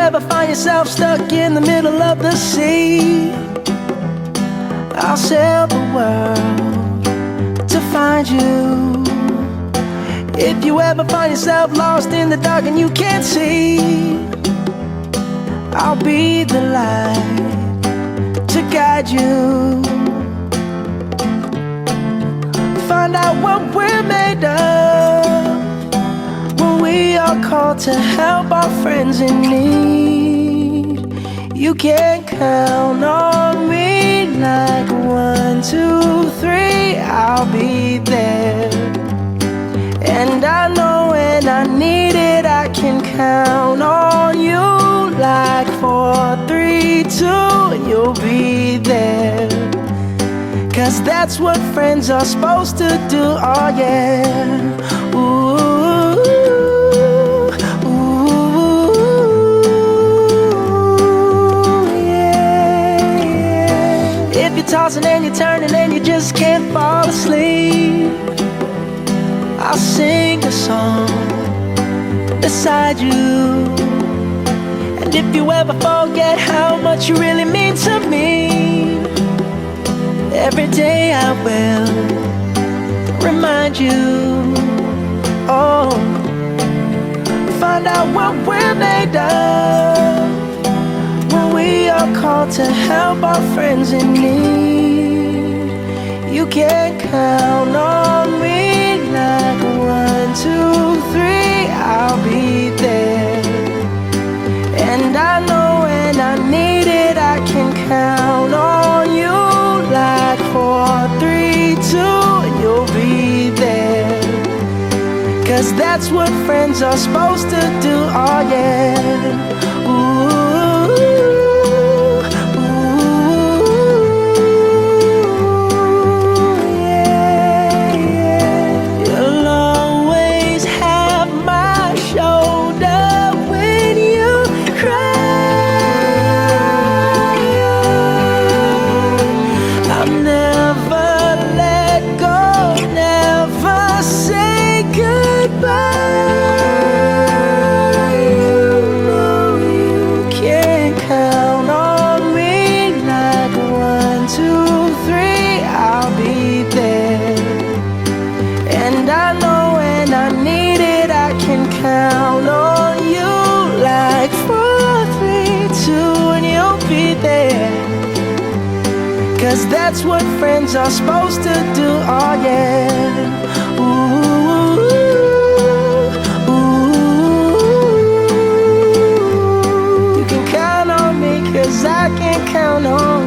ever find yourself stuck in the middle of the sea, I'll sail the world to find you. If you ever find yourself lost in the dark and you can't see, I'll be the light to guide you. Find out what we're made of when we are called to help our friends in need. You can count on me like 1, 2, 3, I'll be there. And I know when I need it, I can count on you like 4, 3, 2, and you'll be there. 'Cause that's what friends are supposed to do, oh yeah. Ooh, ooh, yeah, yeah. If you're tossing and you're turning and you just can't fall asleep, I'll sing a song beside you. And if you ever forget how much you really mean to me, every day I will remind you. Oh, find out what we're made of when we are called to help our friends in need. You can count on me like 1, 2, 3, I'll be there. And I know when I need it, I can count on you like 4, 3, 2, and you'll be there. 'Cause that's what friends are supposed to do, oh yeah. Ooh, ooh, yeah, yeah. You'll always have my shoulder when you cry. I'll never let go, never say goodbye. You know you can count on me like 1, 2, 3, I'll be there. And I know when I need it, I can count on you like 4, 3, 2, and you'll be there. 'Cause that's what friends are supposed to do, oh yeah. Ooh, ooh, you can count on me 'cause I can count on